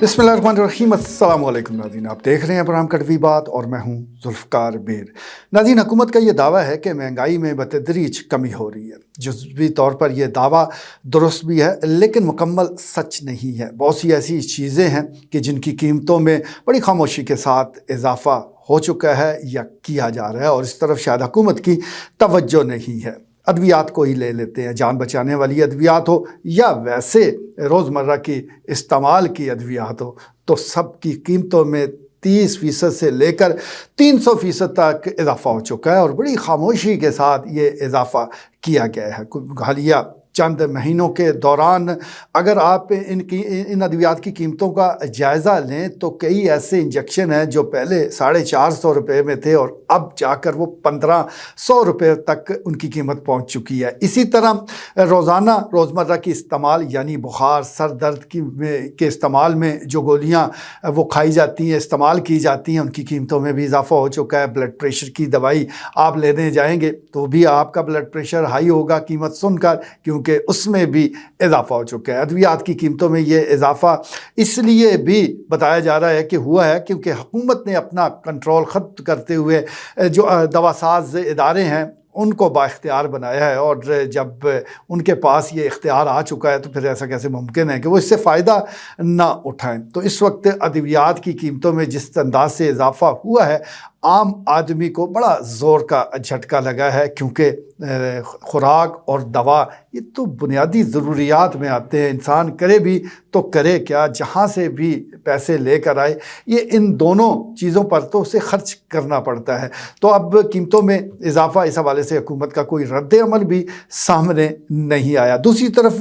बिस्मिल्लाहिर्रहमानिर्रहीम। अस्सलाम वालेकुम नाज़रीन, आप देख रहे हैं प्रोग्राम कड़वी बात और मैं हूं जुल्फ़कार बेर। नाज़रीन, हुकूमत का ये दावा है कि महंगाई में बतदरीज कमी हो रही है। जुज़वी तौर पर यह दावा दुरुस्त भी है लेकिन मुकम्मल सच नहीं है। बहुत सी ऐसी चीज़ें हैं कि जिनकी कीमतों में बड़ी खामोशी के साथ इजाफ़ा हो चुका है या किया जा रहा है और इस तरफ शायद हुकूमत की तवज्जो नहीं है। अद्वियात को ही ले लेते हैं, जान बचाने वाली अद्वियात हो या वैसे रोज़मर्रा की इस्तेमाल की अद्वियात हो, तो सब की कीमतों में 30% से लेकर 300% तक इजाफ़ा हो चुका है और बड़ी खामोशी के साथ ये इजाफ़ा किया गया है। हालिया चंद महीनों के दौरान अगर आप इन अद्वियात की कीमतों का जायज़ा लें तो कई ऐसे इंजेक्शन हैं जो पहले 450 रुपये में थे और अब जाकर वो 1500 रुपये तक उनकी कीमत पहुंच चुकी है। इसी तरह रोज़ाना रोज़मर्रा की इस्तेमाल यानी बुखार सर दर्द के इस्तेमाल में जो गोलियां वो खाई जाती हैं, इस्तेमाल की जाती हैं, उनकी कीमतों में भी इजाफ़ा हो चुका है। ब्लड प्रेशर की दवाई आप लेने जाएंगे तो भी आपका ब्लड प्रेशर हाई होगा कीमत सुनकर, क्योंकि उसमें भी इजाफा हो चुका है। अद्वियात की कीमतों में ये इजाफा इसलिए भी बताया जा रहा है कि हुआ है क्योंकि हुकूमत ने अपना कंट्रोल ख़त्म करते हुए जो दवासाज इदारे हैं उनको बाइख्तियार बनाया है और जब उनके पास ये इख्तियार आ चुका है तो फिर ऐसा कैसे मुमकिन है कि वो इससे फ़ायदा ना उठाएं। तो इस वक्त अद्वियात की कीमतों में जिस अंदाज से इजाफा हुआ है, आम आदमी को बड़ा ज़ोर का झटका लगा है क्योंकि खुराक और दवा ये तो बुनियादी ज़रूरियात में आते हैं। इंसान करे भी तो करे क्या, जहाँ से भी पैसे लेकर आए ये इन दोनों चीज़ों पर तो उसे ख़र्च करना पड़ता है। तो अब कीमतों में इजाफ़ा इस हवाले से हुकूमत का कोई रद्द अमल भी सामने नहीं आया। दूसरी तरफ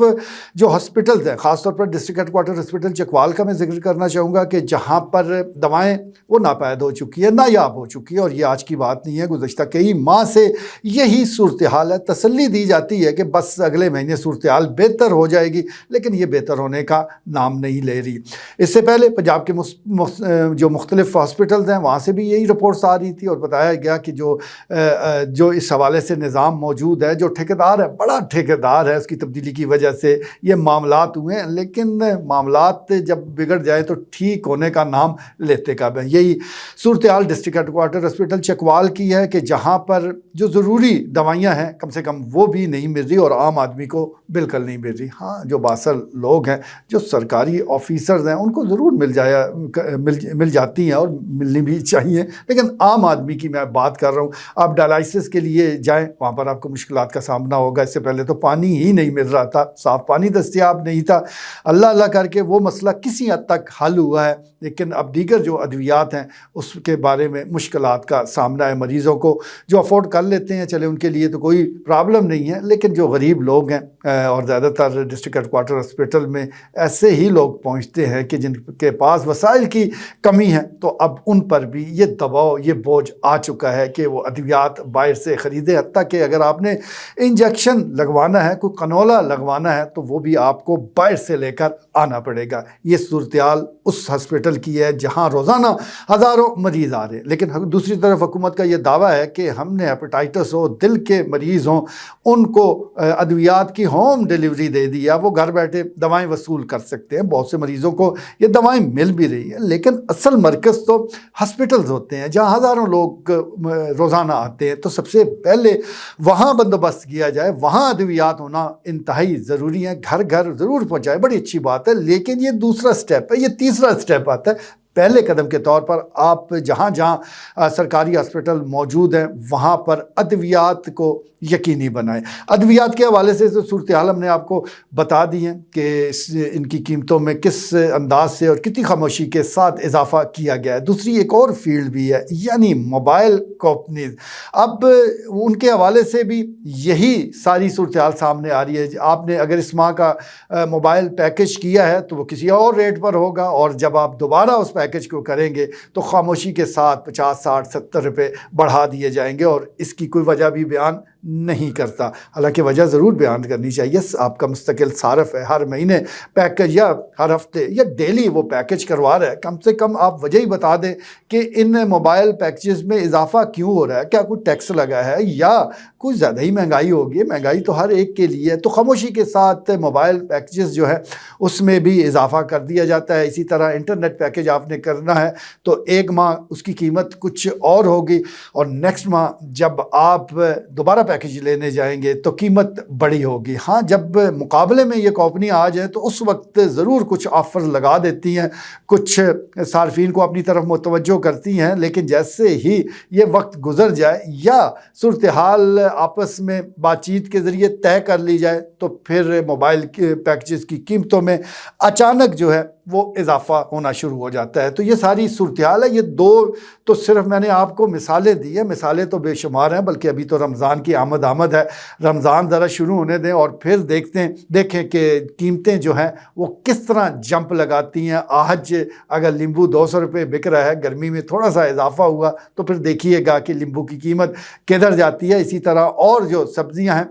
जो हॉस्पिटल्स हैं, ख़ास तौर पर डिस्ट्रिक्ट हेडक्वार्टर हॉस्पिटल चकवाल का मैं जिक्र करना चाहूँगा कि जहाँ पर दवाएँ वो नापायद हो चुकी है, नायाब हो चुकी है और ये आज की बात नहीं है, गुज़श्ता कई माह से यही सूरत हाल है। तसल्ली दी जाती है कि बस अगले महीने सूरत हाल बेहतर हो जाएगी, लेकिन ये बेहतर होने का नाम नहीं ले रही। इससे पहले पंजाब के जो मुख्तलिफ हॉस्पिटल्स हैं वहाँ से भी यही रिपोर्ट्स आ रही थी और बताया गया कि जो इस हवाले से निज़ाम मौजूद है, जो ठेकेदार है, बड़ा ठेकेदार है, उसकी तब्दीली की वजह से ये मामलात हुए हैं। लेकिन मामलात जब बिगड़ जाए तो ठीक होने का नाम लेते कब है। यही सूरत हाल डिस्ट्रिक्ट हेडक्वार्टर हॉस्पिटल चकवाल की है कि जहाँ पर जो ज़रूरी दवाइयाँ हैं कम से कम वो भी नहीं मिल रही और आम आदमी को बिल्कुल नहीं मिल रही। हाँ, जो बासल लोग हैं, जो सरकारी ऑफिसर्स हैं, उनको ज़रूर मिल जाती हैं और मिलनी भी चाहिए, लेकिन आम आदमी की मैं बात कर रहा हूँ। आप डायलिसिस के लिए जाएँ, वहाँ पर आपको मुश्किलात का सामना होगा। इससे पहले तो पानी ही नहीं मिल रहा था, साफ़ पानी दस्तयाब नहीं था। अल्लाह अल्लाह करके वो मसला किसी हद तक हल हुआ है, लेकिन अब दीगर जो अद्वियात हैं उसके बारे में मुश्किलात का सामना है। मरीज़ों को जो अफोर्ड कर लेते हैं चले उनके लिए तो कोई प्रॉब्लम नहीं है, लेकिन जो गरीब लोग हैं और ज़्यादातर डिस्ट्रिक्ट हेडक्वार्टर हॉस्पिटल में ऐसे ही लोग पहुंचते हैं कि जिनके पास वसाइल की कमी है, तो अब उन पर भी ये दबाव, ये बोझ आ चुका है कि वो अद्वियात बाहर से ख़रीदे। हत्ता कि अगर आपने इंजेक्शन लगवाना है, कोई कनोला लगवाना है, तो वो भी आपको बाहर से लेकर आना पड़ेगा। ये सूरत हाल उस हॉस्पिटल की है जहाँ रोज़ाना हज़ारों मरीज़ आ रहे हैं। लेकिन दूसरी तरफ हुकूमत का ये दावा है कि हमने हेपेटाइटिस हो, दिल के मरीज़ हों, उनको अद्वियात की होम डिलीवरी दे दी है, वो घर बैठे दवाएं वसूल कर सकते हैं। बहुत से मरीज़ों को ये दवाएं मिल भी रही है, लेकिन असल मरकज़ तो हॉस्पिटल्स होते हैं जहाँ हज़ारों लोग रोज़ाना आते हैं। तो सबसे पहले वहाँ बंदोबस्त किया जाए, वहाँ अद्वियात होना इंतहाई ज़रूरी है। घर घर ज़रूर पहुँचाए, बड़ी अच्छी बात है, लेकिन ये दूसरा स्टेप है। ये तीसरा स्टेप आता है। पहले कदम के तौर पर आप जहाँ जहाँ सरकारी हॉस्पिटल मौजूद हैं वहाँ पर अद्वियात को यकीनी बनाएं। अद्वियात के हवाले से सूरत हाल हमने आपको बता दी है कि इनकी कीमतों में किस अंदाज से और कितनी खामोशी के साथ इजाफा किया गया है। दूसरी एक और फील्ड भी है, यानी मोबाइल कंपनीज। अब उनके हवाले से भी यही सारी सूरत हाल सामने आ रही है। आपने अगर इस माह का मोबाइल पैकेज किया है तो वो किसी और रेट पर होगा, और जब आप दोबारा उस पैकेज को करेंगे तो खामोशी के साथ 50, 60, 70 रुपये बढ़ा दिए जाएंगे और इसकी कोई वजह भी बयान نہیں کرتا۔ حالانکہ وجہ ضرور بیان کرنی چاہیے، آپ کا مستقل صارف ہے، ہر مہینے پیکج یا ہر ہفتے یا ڈیلی وہ پیکج کروا رہا ہے، کم سے کم آپ وجہ ہی بتا دیں کہ ان موبائل پیکجز میں اضافہ کیوں ہو رہا ہے، کیا کوئی ٹیکس لگا ہے یا کچھ زیادہ ہی مہنگائی ہوگی؟ مہنگائی تو ہر ایک کے لیے ہے، تو خاموشی کے ساتھ موبائل پیکجز جو ہے اس میں بھی اضافہ کر دیا جاتا ہے۔ اسی طرح انٹرنیٹ پیکج آپ نے کرنا ہے تو ایک ماہ اس کی قیمت کچھ اور ہوگی، اور نیکسٹ ماہ جب آپ دوبارہ پیکج لینے جائیں گے تو قیمت بڑی ہوگی۔ ہاں، جب مقابلے میں یہ کمپنی آ جائے تو اس وقت ضرور کچھ آفر لگا دیتی ہیں، کچھ صارفین کو اپنی طرف متوجہ کرتی ہیں، لیکن جیسے ہی یہ وقت گزر جائے یا صورتحال آپس میں بات چیت کے ذریعے طے کر لی جائے تو پھر موبائل کے پیکجز کی قیمتوں میں اچانک جو ہے وہ اضافہ ہونا شروع ہو جاتا ہے۔ تو یہ ساری صورتحال ہے۔ یہ دو تو صرف میں نے آپ کو مثالیں دی ہیں، مثالیں تو بے شمار ہیں، بلکہ ابھی تو رمضان کی آمد ہے، رمضان ذرا شروع ہونے دیں اور پھر دیکھیں کہ قیمتیں جو ہیں وہ کس طرح جمپ لگاتی ہیں۔ آج اگر لیمبو 200 روپے بک رہا ہے، گرمی میں تھوڑا سا اضافہ ہوا تو پھر دیکھیے گا کہ لیمبو کی قیمت کدھر جاتی ہے۔ اسی طرح اور جو سبزیاں ہیں،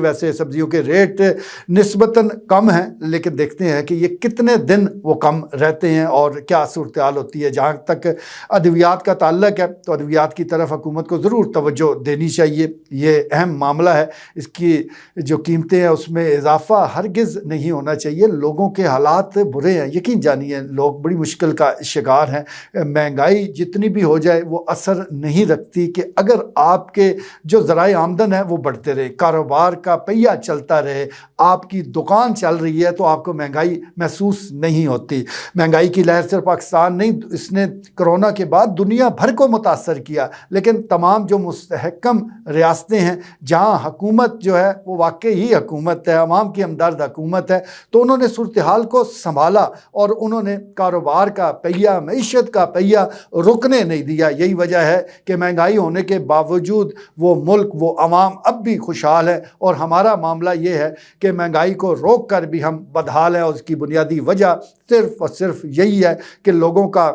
ویسے سبزیوں کے ریٹ نسبتاً کم ہیں، لیکن دیکھتے ہیں کہ یہ کتنے دن وہ کم رہتے ہیں اور کیا صورتحال ہوتی ہے۔ جہاں تک ادویات کا تعلق ہے تو ادویات کی طرف حکومت کو ضرور توجہ دینی چاہیے، یہ اہم معاملہ ہے۔ اس کی جو قیمتیں ہیں اس میں اضافہ ہرگز نہیں ہونا چاہیے۔ لوگوں کے حالات برے ہیں، یقین جانیے لوگ بڑی مشکل کا شکار ہیں۔ مہنگائی جتنی بھی ہو جائے وہ اثر نہیں رکھتی کہ اگر آپ کے جو ذرائع آمدن ہے وہ بڑھتے رہے، کاروبار کا پہیہ چلتا رہے، آپ کی دکان چل رہی ہے تو آپ کو مہنگائی محسوس نہیں ہوتی۔ مہنگائی کی لہر صرف پاکستان نہیں، اس نے کرونا کے بعد دنیا بھر کو متاثر کیا، لیکن تمام جو مستحکم ریاستیں ہیں جہاں حکومت جو ہے وہ واقعی ہی حکومت ہے، عوام کی ہمدرد حکومت ہے، تو انہوں نے صورتحال کو سنبھالا اور انہوں نے کاروبار کا پہیہ، معیشت کا پہیہ رکنے نہیں دیا۔ یہی وجہ ہے کہ مہنگائی ہونے کے باوجود وہ ملک، وہ عوام اب بھی خوشحال ہے، اور ہمارا معاملہ یہ ہے کہ مہنگائی کو روک کر بھی ہم بدحال ہیں، اور اس کی بنیادی وجہ صرف اور صرف یہی ہے کہ لوگوں کا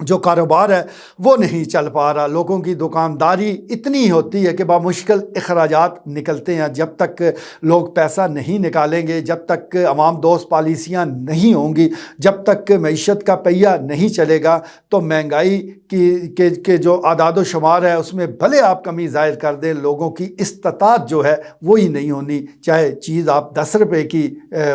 جو کاروبار ہے وہ نہیں چل پا رہا۔ لوگوں کی دکانداری اتنی ہوتی ہے کہ بامشکل اخراجات نکلتے ہیں۔ جب تک لوگ پیسہ نہیں نکالیں گے، جب تک عوام دوست پالیسیاں نہیں ہوں گی، جب تک معیشت کا پہیہ نہیں چلے گا تو مہنگائی کے جو اعداد و شمار ہے اس میں بھلے آپ کمی ظاہر کر دیں، لوگوں کی استطاعت جو ہے وہی نہیں ہونی۔ چاہے چیز آپ 10 روپے کی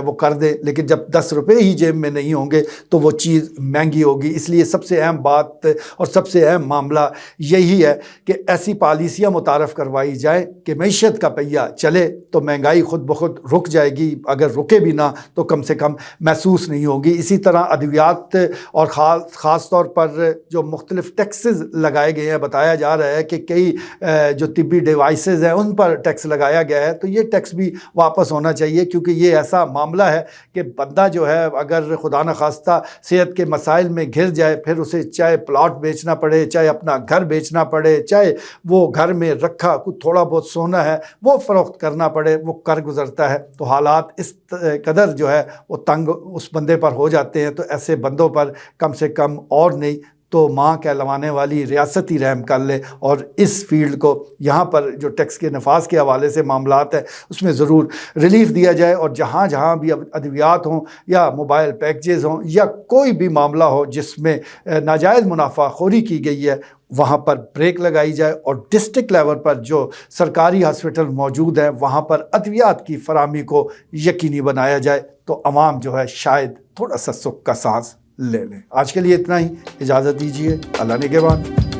وہ کر دیں، لیکن جب 10 روپے ہی جیب میں نہیں ہوں گے تو وہ چیز مہنگی ہوگی۔ اس لیے سب سے اہم بات اور سب سے اہم معاملہ یہی ہے کہ ایسی پالیسیاں متعارف کروائی جائیں کہ معیشت کا پہیہ چلے تو مہنگائی خود بخود رک جائے گی، اگر رکے بھی نہ تو کم سے کم محسوس نہیں ہوگی۔ اسی طرح ادویات اور خاص طور پر جو مختلف ٹیکسز لگائے گئے ہیں، بتایا جا رہا ہے کہ کئی جو طبی ڈیوائسز ہیں ان پر ٹیکس لگایا گیا ہے، تو یہ ٹیکس بھی واپس ہونا چاہیے، کیونکہ یہ ایسا معاملہ ہے کہ بندہ جو ہے اگر خدا نخواستہ صحت کے مسائل میں گھر جائے، پھر اسے چاہے پلاٹ بیچنا پڑے، چاہے اپنا گھر بیچنا پڑے، چاہے وہ گھر میں رکھا کچھ تھوڑا بہت سونا ہے وہ فروخت کرنا پڑے، وہ کر گزرتا ہے، تو حالات اس قدر جو ہے وہ تنگ اس بندے پر ہو جاتے ہیں۔ تو ایسے بندوں پر کم سے کم اور نہیں تو ماں کہلوانے والی ریاست ہی رحم کر لے، اور اس فیلڈ کو یہاں پر جو ٹیکس کے نفاذ کے حوالے سے معاملات ہیں اس میں ضرور ریلیف دیا جائے، اور جہاں جہاں بھی ادویات ہوں یا موبائل پیکجز ہوں یا کوئی بھی معاملہ ہو جس میں ناجائز منافع خوری کی گئی ہے وہاں پر بریک لگائی جائے، اور ڈسٹرکٹ لیول پر جو سرکاری ہاسپٹل موجود ہیں وہاں پر ادویات کی فراہمی کو یقینی بنایا جائے تو عوام جو ہے شاید تھوڑا سا سکھ کا سانس لے لیں۔ آج کے لیے اتنا ہی، اجازت دیجیے، اللہ نگہبان۔